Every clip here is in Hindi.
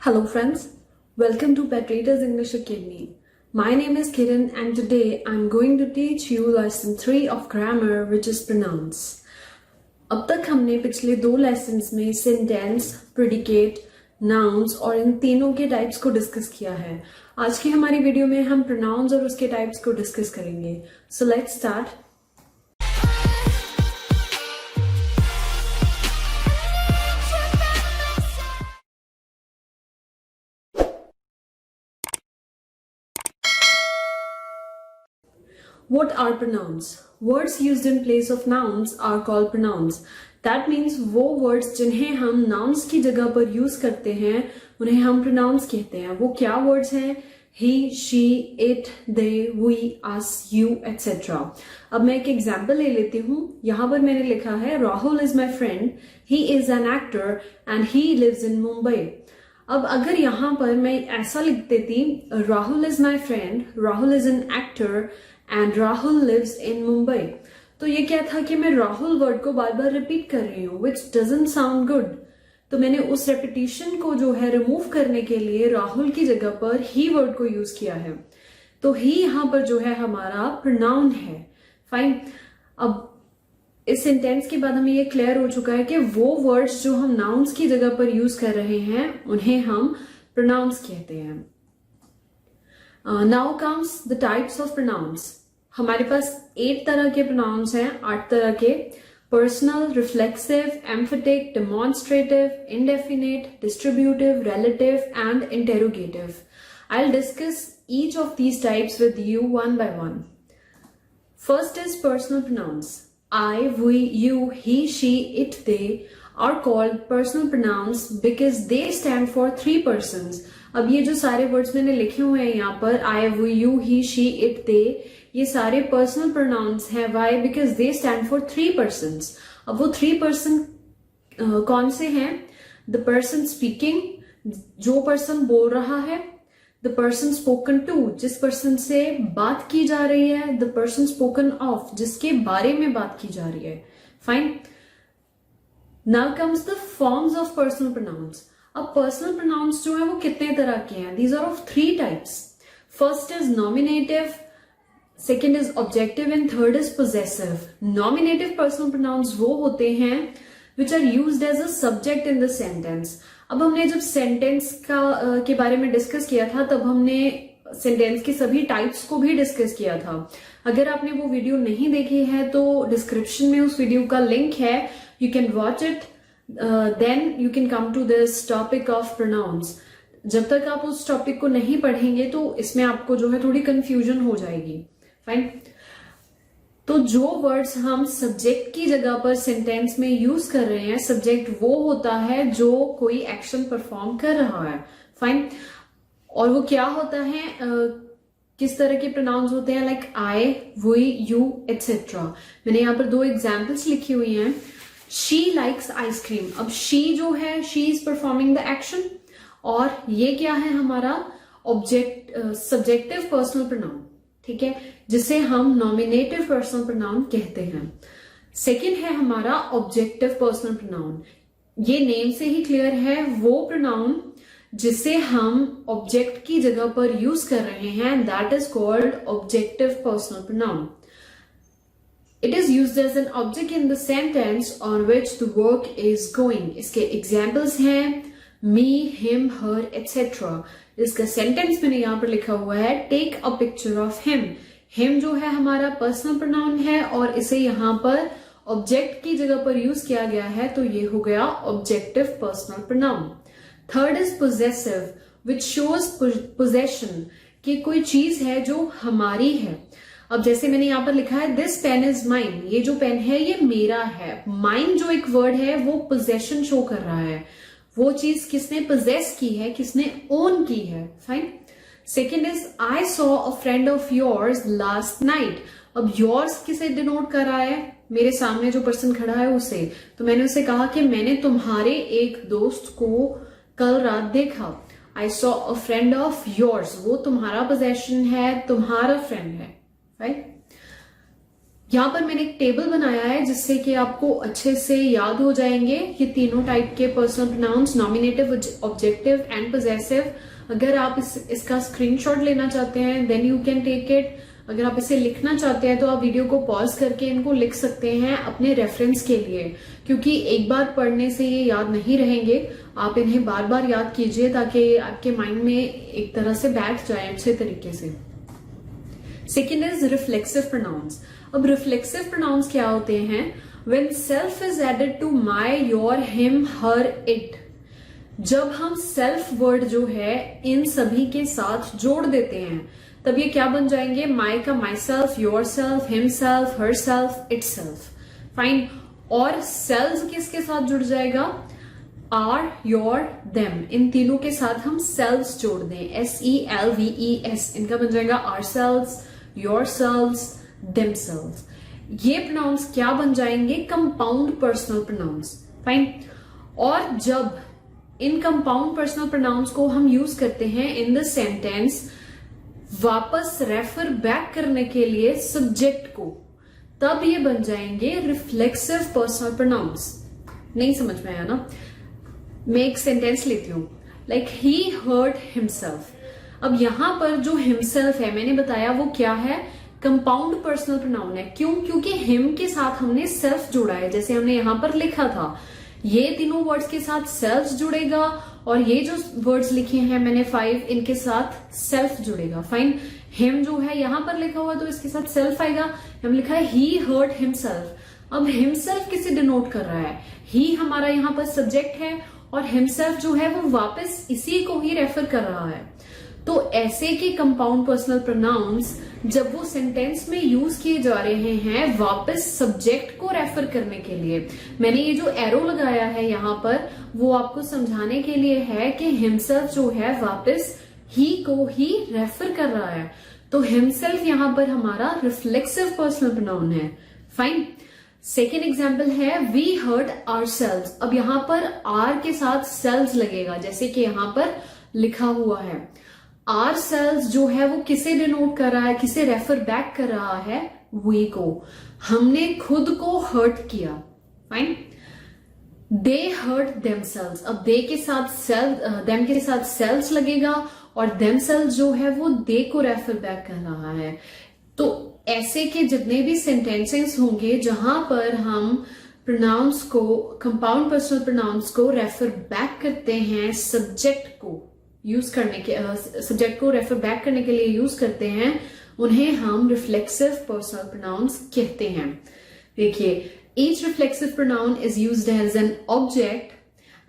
Hello friends, welcome to Petrator's English Academy. My name is Kiran and today I'm going to teach you lesson 3 of grammar which is pronouns. अब तक हमने पिछले 2 लेसन्स में सेंटेंस, प्रेडिकेट, नाउन्स और इन तीनों के टाइप्स को डिस्कस किया है. आज की हमारी वीडियो में हम प्रोनाउंस और उसके टाइप्स को डिस्कस करेंगे. So let's start. What are pronouns? Words used in place of nouns are called pronouns. That means वो words जिन्हें हम nouns की जगह पर use करते हैं उन्हें हम pronouns कहते हैं. वो क्या words हैं? He, she, it, they, we, us, you, etc. अब मैं एक एग्जाम्पल ले लेती हूँ. यहाँ पर मैंने लिखा है Rahul is my friend, he is an actor and he lives in Mumbai. अब अगर यहाँ पर मैं ऐसा लिख देती Rahul is my friend, Rahul is an actor and Rahul lives in Mumbai, तो ये क्या था कि मैं राहुल वर्ड को बार बार रिपीट कर रही हूँ विच डजंट साउंड गुड. तो मैंने उस रेपिटेशन को जो है रिमूव करने के लिए राहुल की जगह पर ही वर्ड को यूज किया है. तो ही यहाँ पर जो है हमारा प्रोनाउन है. फाइन. अब इस सेंटेंस के बाद हमें ये क्लियर हो चुका है कि वो वर्ड्स जो हम नाउन्स की जगह पर यूज कर रहे हैं उन्हें हम प्रोनाउंस कहते हैं. Now comes the types of pronouns. हमारे पास 8 तरह के प्रोनाउंस हैं, 8 तरह के. Personal, reflexive, emphatic, demonstrative, indefinite, distributive, relative and interrogative. I will discuss each of these types with you one by one. First is personal pronouns. I, we, you, he, she, it, they are called personal pronouns because they stand for 3 persons. अब ये जो सारे वर्ड्स मैंने लिखे हुए हैं यहाँ पर I, we, you, he, she, it, they, ये सारे personal pronouns हैं. Why? Because they stand for 3 persons. अब वो 3 person कौन से हैं? The person speaking, जो person बोल रहा है. The person spoken to, जिस पर्सन से बात की जा रही है. The person spoken of, जिसके बारे में बात की जा रही है. Fine. Now comes the forms of personal pronouns. अब personal pronouns जो है वो कितने तरह के हैं? These are of 3 types. First is nominative, second is objective and third is possessive. Nominative personal pronouns वो होते हैं which are used as a subject in the sentence. अब हमने जब सेंटेंस के बारे में डिस्कस किया था तब हमने सेंटेंस की सभी टाइप्स को भी डिस्कस किया था. अगर आपने वो वीडियो नहीं देखी है तो डिस्क्रिप्शन में उस वीडियो का लिंक है. You can watch it, then you can come to this topic of pronounce. जब तक आप उस टॉपिक को नहीं पढ़ेंगे तो इसमें आपको जो है थोड़ी कंफ्यूजन हो जाएगी. फाइन. तो जो वर्ड्स हम सब्जेक्ट की जगह पर सेंटेंस में यूज कर रहे हैं, सब्जेक्ट वो होता है जो कोई एक्शन परफॉर्म कर रहा है. फाइन. और वो क्या होता है, किस तरह के प्रोनाउंस होते हैं? Like I, we, you etcetera. मैंने यहाँ पर 2 एग्जाम्पल्स लिखी हुई हैं. She likes ice cream. अब शी जो है, she is performing the action और ये क्या है हमारा सब्जेक्टिव पर्सनल प्रोनाउन. ठीक है, जिसे हम नॉमिनेटिव पर्सनल प्रोनाउन कहते हैं. सेकेंड है हमारा ऑब्जेक्टिव पर्सनल प्रोनाउन. ये नेम से ही क्लियर है, वो प्रोनाउन जिसे हम ऑब्जेक्ट की जगह पर यूज कर रहे हैं. That is called objective personal pronoun. It is used as an object in the sentence on which the work is going. इसके एग्जाम्पल्स हैं मी, हिम, हर एटसेट्रा. इसका सेंटेंस मैंने यहाँ पर लिखा हुआ है take a picture of him. Him जो है हमारा पर्सनल प्रोनाउन है और इसे यहाँ पर ऑब्जेक्ट की जगह पर यूज किया गया है, तो ये हो गया objective personal pronoun. Third is possessive which shows possession, कि कोई चीज है जो हमारी है. अब जैसे मैंने यहाँ पर लिखा है दिस पेन इज माइन. ये जो पेन है ये मेरा है. माइन जो एक वर्ड है वो पोजेशन शो कर रहा है. वो चीज किसने पोजेस की है, किसने ओन की है. Fine. Second is I saw a friend of yours last night. अब योर्स किसे डिनोट कर रहा है? मेरे सामने जो पर्सन खड़ा है उसे. तो मैंने उसे कहा कि मैंने तुम्हारे एक दोस्त को कल रात देखा. I saw a friend of yours, वो तुम्हारा पोजेशन है, तुम्हारा फ्रेंड है. राइट. यहाँ पर मैंने एक टेबल बनाया है जिससे कि आपको अच्छे से याद हो जाएंगे ये तीनों टाइप के personal pronouns, nominative, objective and possessive. अगर आप इसका स्क्रीनशॉट लेना चाहते हैं then you can take it. अगर आप इसे लिखना चाहते हैं तो आप वीडियो को पॉज करके इनको लिख सकते हैं अपने रेफरेंस के लिए, क्योंकि एक बार पढ़ने से ये याद नहीं रहेंगे। आप इन्हें बार बार याद कीजिए ताकि आपके माइंड में एक तरह से बैठ जाए अच्छे तरीके से। Second is reflexive pronouns. अब रिफ्लेक्सिव प्रोनाउंस क्या होते हैं? When self is added to my, your, him, her, it. जब हम सेल्फ वर्ड जो है इन सभी के साथ जोड़ देते हैं तब ये क्या बन जाएंगे? माई का my self, your self, him self, her self, it self. Fine. और सेल्फ किसके साथ जुड़ जाएगा? Are, your, them. इन तीनों के साथ हम सेल्व्स जोड़ दें, SELVES। इनका बन जाएगा our selves, your selves, them selves. ये प्रोनाउंस क्या बन जाएंगे? Compound personal pronouns. फाइन। और जब इन कंपाउंड पर्सनल प्रोनाउंस को हम यूज करते हैं इन द सेंटेंस वापस रेफर बैक करने के लिए सब्जेक्ट को, तब ये बन जाएंगे रिफ्लेक्सिव पर्सनल प्रोनाउंस। नहीं समझ में आया ना? मैं एक सेंटेंस लेती हूं, लाइक ही हर्ट हिमसेल्फ। अब यहां पर जो हिमसेल्फ है मैंने बताया वो क्या है? कंपाउंड पर्सनल प्रोनाउन है। क्यों? क्योंकि हिम के साथ हमने सेल्फ जोड़ा है, जैसे हमने यहां पर लिखा था। ये तीनों वर्ड्स के साथ सेल्फ जुड़ेगा और ये जो वर्ड्स लिखे हैं मैंने 5, इनके साथ सेल्फ जुड़ेगा। फाइन। हिम जो है यहां पर लिखा हुआ तो इसके साथ सेल्फ आएगा। हम लिखा है ही हर्ट हिमसेल्फ। अब हिमसेल्फ किसे डिनोट कर रहा है? ही हमारा यहाँ पर सब्जेक्ट है और हिमसेल्फ जो है वो वापस इसी को ही रेफर कर रहा है। तो ऐसे के कंपाउंड पर्सनल प्रोनाउंस जब वो सेंटेंस में यूज किए जा रहे हैं वापस सब्जेक्ट को रेफर करने के लिए, मैंने ये जो एरो लगाया है यहाँ पर वो आपको समझाने के लिए है कि हिमसेल्फ जो है वापस ही को ही रेफर कर रहा है। तो हिमसेल्फ यहाँ पर हमारा रिफ्लेक्सिव पर्सनल प्रोनाउन है। फाइन। सेकेंड एग्जाम्पल है वी हर्ट आवरसेल्व्स। अब यहाँ पर आर के साथ सेल्व्स लगेगा जैसे कि यहाँ पर लिखा हुआ है। आर सेल्स जो है वो किसे डिनोट कर रहा है, किसे रेफर बैक कर रहा है? वी को। हमने खुद को हर्ट किया। फाइन। They hurt themselves. अब दे के साथ देम के साथ सेल्स लगेगा और देमसेल्व्स जो है वो दे को रेफर बैक कर रहा है। तो ऐसे के जितने भी सेंटेंसेस होंगे जहां पर हम प्रोनाउंस को, कंपाउंड पर्सनल प्रोनाउंस को रेफर बैक करते हैं सब्जेक्ट को यूज करने के, सब्जेक्ट को रेफर बैक करने के लिए यूज करते हैं, उन्हें हम रिफ्लेक्सिव पर्सनल प्रोनाउंस कहते हैं। देखिए, each reflexive pronoun is used as an object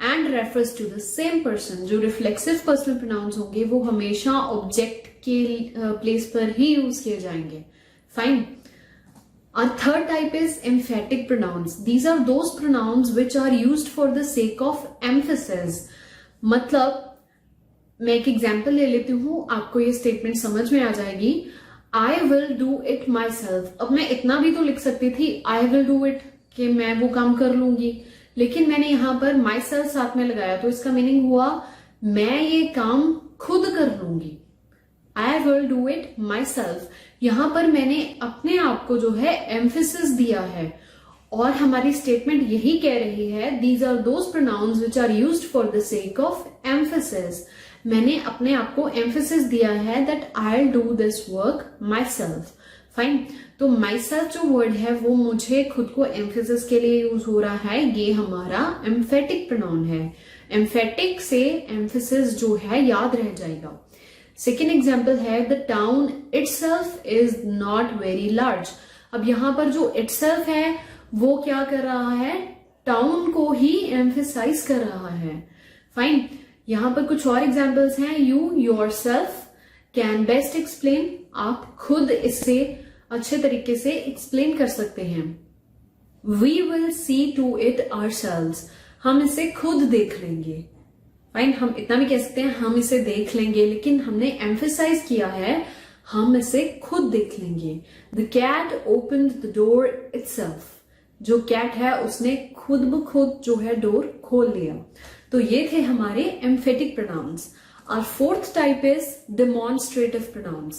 and refers to the same person. जो रिफ्लेक्सिव पर्सनल प्रोनाउंस होंगे वो हमेशा ऑब्जेक्ट के प्लेस पर ही यूज किए जाएंगे। Fine. Our third type is emphatic pronouns. These are those pronouns which are used for the sake of emphasis. मतलब मैं एक एग्जाम्पल ले लेती हूं, आपको ये स्टेटमेंट समझ में आ जाएगी। आई will do it my self. अब मैं इतना भी तो लिख सकती थी आई विल डू इट, कि मैं वो काम कर लूंगी, लेकिन मैंने यहां पर माई सेल्फ साथ में लगाया तो इसका मीनिंग हुआ मैं ये काम खुद कर लूंगी। आई will do it my self. यहां पर मैंने अपने आप को जो है एम्फेसिस दिया है और हमारी स्टेटमेंट यही कह रही है these are those pronouns which are used for the sake of emphasis. मैंने अपने आप को एम्फेसिस दिया है that I will do this work my self. Fine. तो माई सेल्फ जो वर्ड है वो मुझे खुद को एम्फेसिस के लिए यूज हो रहा है। ये हमारा एम्फेटिक प्रोनाउन है। एम्फेटिक से एम्फेसिस जो है याद रह जाएगा। सेकेंड एग्जाम्पल है the town itself is not very large. अब यहां पर जो इटसेल्फ है वो क्या कर रहा है? टाउन को ही एम्फेसाइज कर रहा है। फाइन। यहां पर कुछ और एग्जाम्पल्स हैं। You yourself can best explain. आप खुद इससे अच्छे तरीके से एक्सप्लेन कर सकते हैं। We will see to it ourselves. हम इसे खुद देख लेंगे। फाइन। हम इतना भी कह सकते हैं हम इसे देख लेंगे, लेकिन हमने एम्फेसाइज किया है हम इसे खुद देख लेंगे। The cat opened the door itself. जो कैट है उसने खुद ब खुद जो है डोर खोल लिया। तो ये थे हमारे emphatic pronouns. Our fourth type is demonstrative pronouns.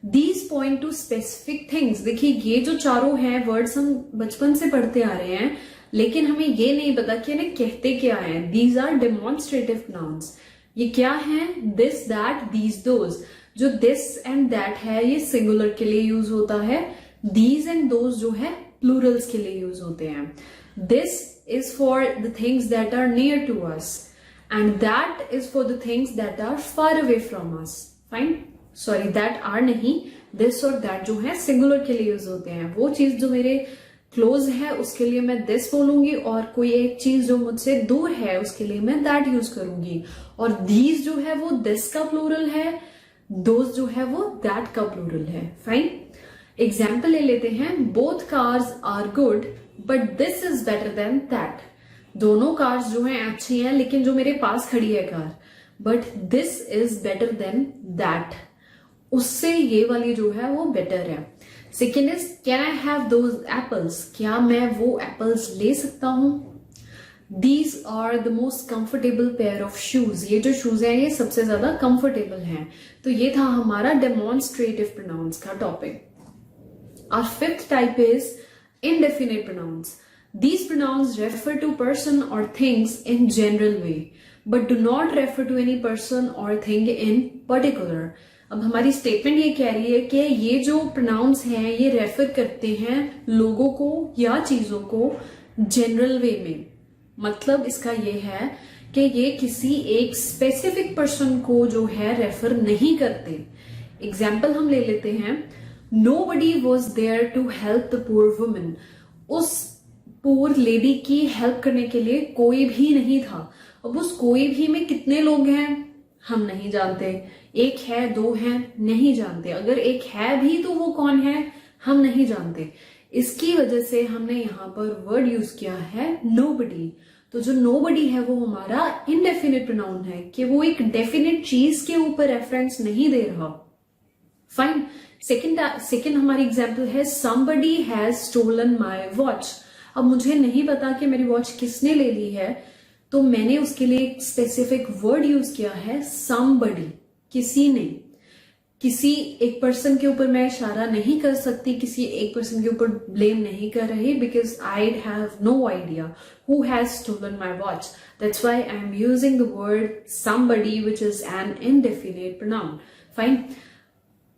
These point to specific things. देखिए ये जो चारों हैं वर्ड्स हम बचपन से पढ़ते आ रहे हैं, लेकिन हमें ये नहीं पता कि इन्हें कहते क्या है। These are demonstrative pronouns. ये क्या है? This, that, these, those. जो दिस एंड दैट है ये सिंगुलर के लिए यूज होता है, दीज एंड दोज जो है प्लूरल्स के लिए यूज होते हैं। This is for the things that are near to us and that is for the things that are far away from us. Fine, sorry that are नहीं, दिस और दैट जो है सिंगुलर के लिए यूज होते हैं। वो चीज जो मेरे क्लोज है उसके लिए मैं दिस बोलूंगी, और कोई एक चीज जो मुझसे दूर है उसके लिए मैं दैट यूज करूंगी। और दीज जो है वो दिस का प्लूरल है, दोज जो है वो दैट का प्लूरल है। फाइन, एग्जाम्पल ले लेते हैं। Both cars are good but this is better than that. दोनों कार्स जो हैं अच्छी हैं, लेकिन जो मेरे पास खड़ी है car, but this is better than that, उससे ये वाली जो है वो बेटर है। Second is can I have those apples, क्या मैं वो एप्पल्स ले सकता हूं। These are the most comfortable pair of shoes, ये जो शूज है ये सबसे ज्यादा कंफर्टेबल हैं। तो ये था हमारा डेमोन्स्ट्रेटिव प्रोनाउंस का topic. Our fifth type is indefinite pronouns. These pronouns refer to person or things in general way, but do not refer to any person or thing in particular. अब हमारी स्टेटमेंट ये कह रही है कि ये जो प्रोनाउंस हैं ये रेफर करते हैं लोगों को या चीजों को जनरल वे में। मतलब इसका ये है कि ये किसी एक स्पेसिफिक पर्सन को जो है रेफर नहीं करते। एग्जाम्पल हम ले लेते हैं। Nobody was there to help the poor woman. उस पुअर लेडी की हेल्प करने के लिए कोई भी नहीं था। अब उस कोई भी में कितने लोग हैं हम नहीं जानते। एक है, दो हैं, नहीं जानते। अगर एक है भी तो वो कौन है हम नहीं जानते। इसकी वजह से हमने यहाँ पर वर्ड यूज किया है nobody। तो जो nobody है वो हमारा indefinite pronoun है कि वो एक डेफिनेट चीज के ऊपर रेफरेंस नहीं दे रहा। फाइन, सेकेंड हमारी एग्जाम्पल है somebody has stolen my watch। अब मुझे नहीं पता कि मेरी वॉच किसने ले ली है, तो मैंने उसके लिए एक स्पेसिफिक वर्ड यूज किया है somebody, किसी ने। किसी एक पर्सन के ऊपर मैं इशारा नहीं कर सकती, किसी एक पर्सन के ऊपर ब्लेम नहीं कर रही, because I have no idea who has stolen my watch. That's why I am using the word somebody which is an indefinite pronoun। Fine,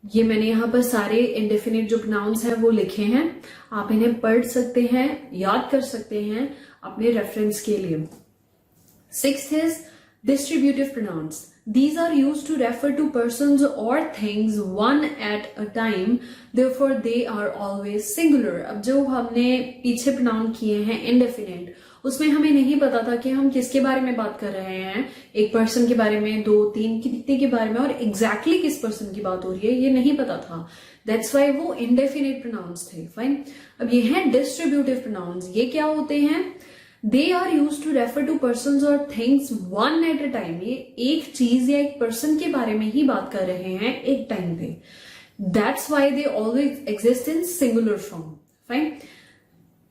ये मैंने यहाँ पर सारे इंडेफिनिट जो प्रोनाउंस हैं वो लिखे हैं। आप इन्हें पढ़ सकते हैं, याद कर सकते हैं अपने रेफरेंस के लिए। Sixth is distributive pronounce. These are used to refer to persons or things one at a time, therefore they are always singular। अब जो हमने पीछे प्रोनाउन किए हैं इंडेफिनिट, उसमें हमें नहीं पता था कि हम किसके बारे में बात कर रहे हैं, एक पर्सन के बारे में, दो, तीन, कितने के बारे में, और एग्जैक्टली किस पर्सन की बात हो रही है ये नहीं पता था। दैट्स वाई वो इंडेफिनिट प्रोनाउंस थे। फाइन, अब ये हैं डिस्ट्रीब्यूटिव प्रोनाउंस। ये क्या होते हैं? They are used to refer to persons or things one at a time। ये एक चीज या एक पर्सन के बारे में ही बात कर रहे हैं एक टाइम पे। That's why they always exist in singular form। Fine,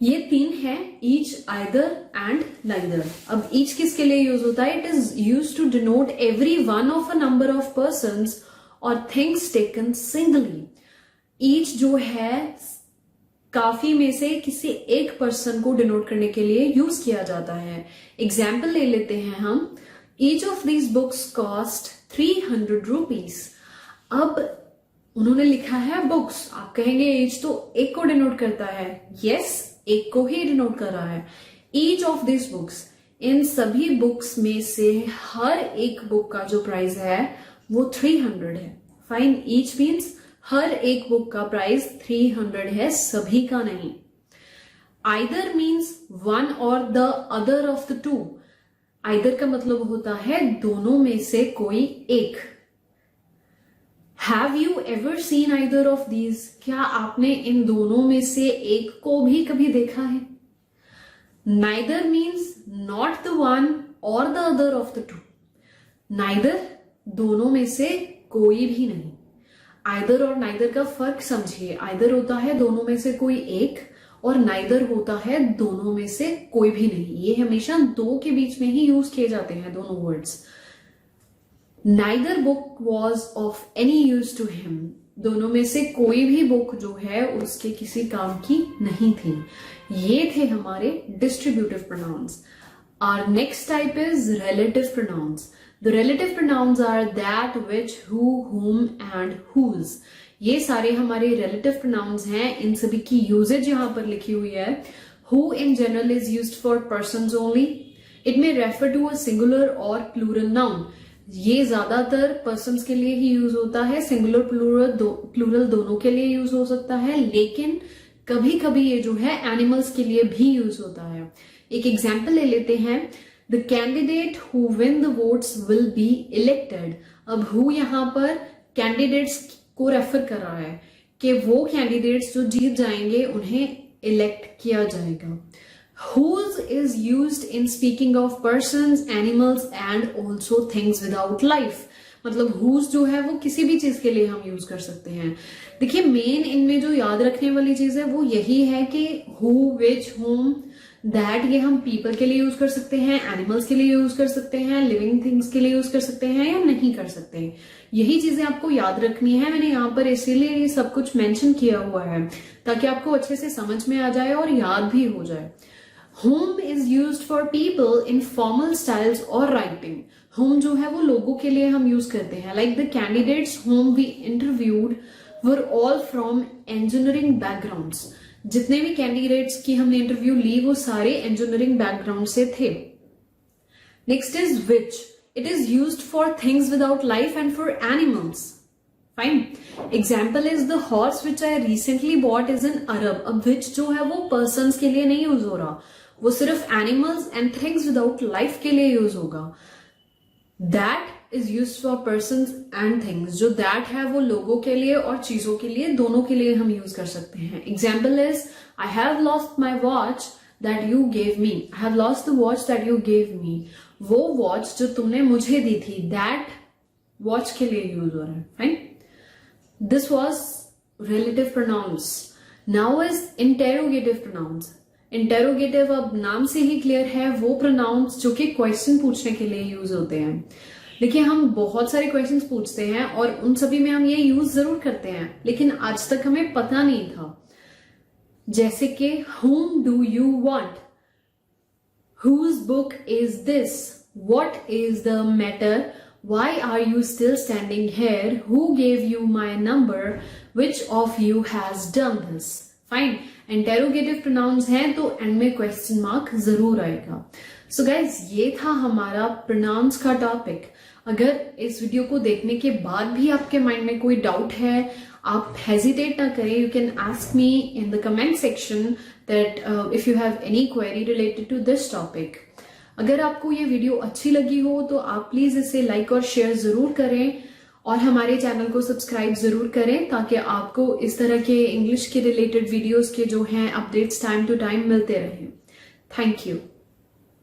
ये तीन है each, either and neither। अब each किसके लिए यूज होता है? It is used to denote every one of a number of persons or things taken singly। each जो है काफी में से किसी एक पर्सन को डिनोट करने के लिए यूज किया जाता है। एग्जाम्पल ले लेते हैं हम। Each of these books cost 300 rupees. अब उन्होंने लिखा है बुक्स, आप कहेंगे ईच तो एक को डिनोट करता है। यस, एक को ही डिनोट कर रहा है। ईच ऑफ दिस बुक्स, इन सभी बुक्स में से हर एक बुक का जो प्राइस है वो 300 है। फाइन, ईच मीन्स हर एक बुक का प्राइस 300 है, सभी का नहीं। Either means one or the other of the to. Either का मतलब होता है दोनों में से कोई एक। Have you ever seen either of these? क्या आपने इन दोनों में से एक को भी कभी देखा है? Neither means not the one or the other of the two. Neither दोनों में से कोई भी नहीं। आइदर और नाइदर का फर्क समझिए। आइदर होता है दोनों में से कोई एक, और नाइदर होता है दोनों में से कोई भी नहीं। ये हमेशा दो के बीच में ही यूज किए जाते हैं दोनों words. Neither book was of any use to him. दोनों में से कोई भी बुक जो है उसके किसी काम की नहीं थी। ये थे हमारे distributive pronounce. Our next type is relative pronouns. The relative pronouns are that, which, who, whom and whose. ये सारे हमारे relative pronouns हैं। इन सभी की usage यहाँ पर लिखी हुई है। Who in general is used for persons only. It may refer to a singular or plural noun. ये ज्यादातर पर्सन्स के लिए ही यूज होता है, सिंगुलर प्लूरल दोनों के लिए यूज हो सकता है, लेकिन कभी कभी ये जो है एनिमल्स के लिए भी यूज होता है। एक एग्जाम्पल ले लेते हैं, the candidate who win the votes will be elected. अब हु यहाँ पर कैंडिडेट्स को रेफर कर रहा है कि वो कैंडिडेट्स जो जीत जाएंगे उन्हें इलेक्ट किया जाएगा। Whose is used in speaking of persons, animals and also things without life. मतलब whose जो है वो किसी भी चीज के लिए हम यूज कर सकते हैं। देखिए मेन इनमें जो याद रखने वाली चीज है वो यही है कि who, which, whom, that ये हम people के लिए यूज कर सकते हैं, animals के लिए यूज कर सकते हैं, living things के लिए यूज कर सकते हैं या नहीं कर सकते। यही चीजें आपको याद रखनी है। मैंने यहाँ पर इसीलिए ये सब कुछ मेंशन किया हुआ है ताकि आपको अच्छे से समझ में आ जाए और याद भी हो जाए। Whom is used for people in formal styles or writing. Whom जो है वो लोगों के लिए हम यूज करते हैं। Like the candidates whom we interviewed were all from engineering backgrounds. जितने भी कैंडिडेट्स की हमने इंटरव्यू ली वो सारे इंजीनियरिंग बैकग्राउंड से थे। Next is which. It is used for things without life and for animals. Fine. Example is the horse which I recently bought is an Arab. अब which जो है वो persons के लिए नहीं यूज हो रहा, वो सिर्फ animals and things without life के लिए यूज होगा। That is used for persons and things. जो that है वो लोगों के लिए और चीजों के लिए, दोनों के लिए हम यूज कर सकते हैं। Example is I have lost my watch that you gave me. I have lost the watch that you gave me. वो watch जो तुमने मुझे दी थी, that watch के लिए यूज हो रहा है। Fine. This was relative pronouns. Now is interrogative pronouns. Interrogative अब नाम से ही क्लियर है, वो pronouns जो कि क्वेश्चन पूछने के लिए यूज होते हैं। देखिए हम बहुत सारे क्वेश्चंस पूछते हैं और उन सभी में हम ये यूज जरूर करते हैं, लेकिन आज तक हमें पता नहीं था। जैसे कि whom do you want? Whose book is this? What is the matter? Why are you still standing here? Who gave you my number? Which of you has done this? Fine. Interrogative pronouns हैं तो एंड में क्वेश्चन मार्क जरूर आएगा। सो गाइज ये था हमारा प्रोनाउंस का टॉपिक। अगर इस वीडियो को देखने के बाद भी आपके माइंड में कोई डाउट है, आप हेजिटेट ना करें। You can ask me in the comment section that if you have any query related to this topic. अगर आपको ये वीडियो अच्छी लगी हो तो आप प्लीज इसे लाइक और शेयर जरूर करें और हमारे चैनल को सब्सक्राइब जरूर करें ताकि आपको इस तरह के इंग्लिश के रिलेटेड वीडियोस के जो हैं अपडेट्स टाइम टू टाइम मिलते रहें। Thank you.